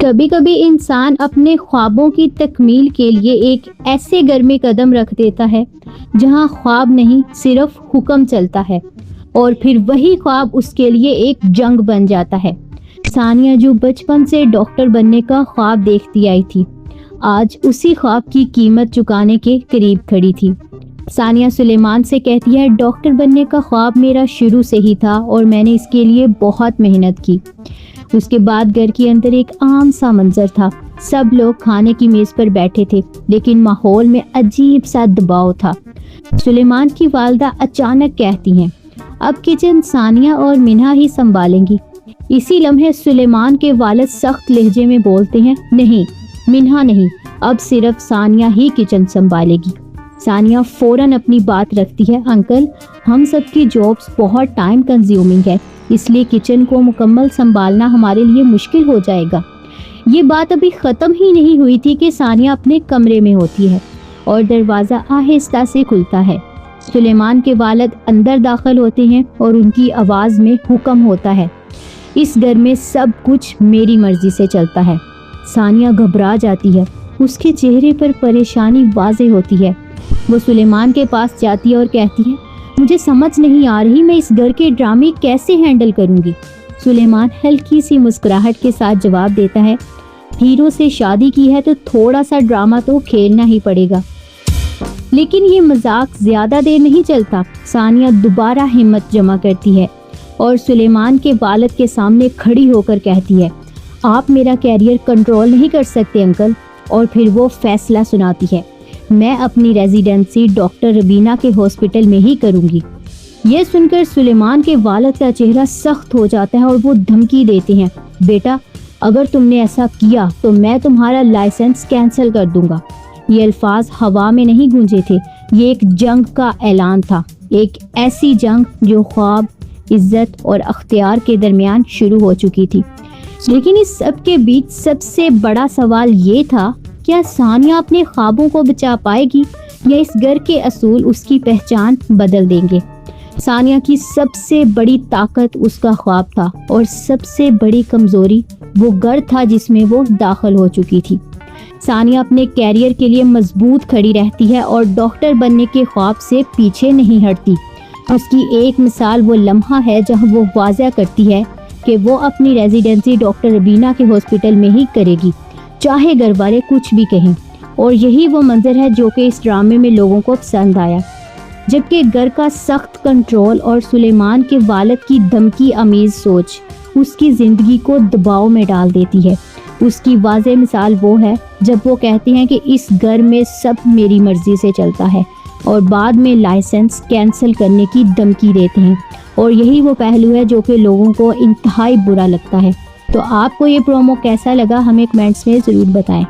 کبھی کبھی انسان اپنے خوابوں کی تکمیل کے لیے ایک ایسے گھر میں قدم رکھ دیتا ہے جہاں خواب نہیں صرف حکم چلتا ہے، اور پھر وہی خواب اس کے لیے ایک جنگ بن جاتا ہے۔ ثانیہ جو بچپن سے ڈاکٹر بننے کا خواب دیکھتی آئی تھی، آج اسی خواب کی قیمت چکانے کے قریب کھڑی تھی۔ ثانیہ سلیمان سے کہتی ہے، ڈاکٹر بننے کا خواب میرا شروع سے ہی تھا اور میں نے اس کے لیے بہت محنت کی۔ اس کے بعد گھر کے اندر ایک عام سا منظر تھا، سب لوگ کھانے کی میز پر بیٹھے تھے، لیکن ماحول میں عجیب سا دباؤ تھا۔ سلیمان کی والدہ اچانک کہتی ہیں، اب کچن ثانیہ اور منہا ہی سنبھالیں گی۔ اسی لمحے سلیمان کے والد سخت لہجے میں بولتے ہیں، نہیں منہا نہیں، اب صرف ثانیہ ہی کچن سنبھالے گی۔ ثانیہ فوراً اپنی بات رکھتی ہے، انکل ہم سب کی جابس بہت ٹائم کنزیومنگ ہے، اس لیے کچن کو مکمل سنبھالنا ہمارے لیے مشکل ہو جائے گا۔ یہ بات ابھی ختم ہی نہیں ہوئی تھی کہ ثانیہ اپنے کمرے میں ہوتی ہے اور دروازہ آہستہ سے کھلتا ہے۔ سلیمان کے والد اندر داخل ہوتے ہیں اور ان کی آواز میں حکم ہوتا ہے، اس گھر میں سب کچھ میری مرضی سے چلتا ہے۔ ثانیہ گھبرا جاتی ہے، اس کے چہرے پر پریشانی واضح ہوتی ہے۔ وہ سلیمان کے پاس جاتی ہے اور کہتی ہے، مجھے سمجھ نہیں آ رہی میں اس گھر کے ڈرامے کیسے ہینڈل کروں گی۔ سلیمان ہلکی سی مسکراہٹ کے ساتھ جواب دیتا ہے، ہیرو سے شادی کی ہے تو تھوڑا سا ڈرامہ تو کھیلنا ہی پڑے گا۔ لیکن یہ مذاق زیادہ دیر نہیں چلتا۔ ثانیہ دوبارہ ہمت جمع کرتی ہے اور سلیمان کے والد کے سامنے کھڑی ہو کر کہتی ہے، آپ میرا کیریئر کنٹرول نہیں کر سکتے انکل۔ اور پھر وہ فیصلہ سناتی ہے، میں اپنی ریزیڈنسی ڈاکٹر ربینہ کے ہاسپٹل میں ہی کروں گی۔ یہ سن کر سلیمان کے والد کا چہرہ سخت ہو جاتا ہے اور وہ دھمکی دیتے ہیں، بیٹا اگر تم نے ایسا کیا تو میں تمہارا لائسنس کینسل کر دوں گا۔ یہ الفاظ ہوا میں نہیں گونجے تھے، یہ ایک جنگ کا اعلان تھا، ایک ایسی جنگ جو خواب، عزت اور اختیار کے درمیان شروع ہو چکی تھی۔ لیکن اس سب کے بیچ سب سے بڑا سوال یہ تھا، کیا ثانیہ اپنے خوابوں کو بچا پائے گی یا اس گھر کے اصول اس کی پہچان بدل دیں گے؟ ثانیہ کی سب سے بڑی طاقت اس کا خواب تھا اور سب سے بڑی کمزوری وہ گھر تھا جس میں وہ داخل ہو چکی تھی۔ ثانیہ اپنے کیریئر کے لیے مضبوط کھڑی رہتی ہے اور ڈاکٹر بننے کے خواب سے پیچھے نہیں ہٹتی۔ اس کی ایک مثال وہ لمحہ ہے جہاں وہ واضح کرتی ہے کہ وہ اپنی ریزیڈنسی ڈاکٹر ربینہ کے ہاسپٹل میں ہی کرے گی، چاہے گھر والے کچھ بھی کہیں۔ اور یہی وہ منظر ہے جو کہ اس ڈرامے میں لوگوں کو پسند آیا، جبکہ گھر کا سخت کنٹرول اور سلیمان کے والد کی دھمکی آمیز سوچ اس کی زندگی کو دباؤ میں ڈال دیتی ہے۔ اس کی واضح مثال وہ ہے جب وہ کہتے ہیں کہ اس گھر میں سب میری مرضی سے چلتا ہے اور بعد میں لائسنس کینسل کرنے کی دھمکی دیتے ہیں، اور یہی وہ پہلو ہے جو کہ لوگوں کو انتہائی برا لگتا ہے۔ تو آپ کو یہ پرومو کیسا لگا ہمیں کمنٹس میں ضرور بتائیں۔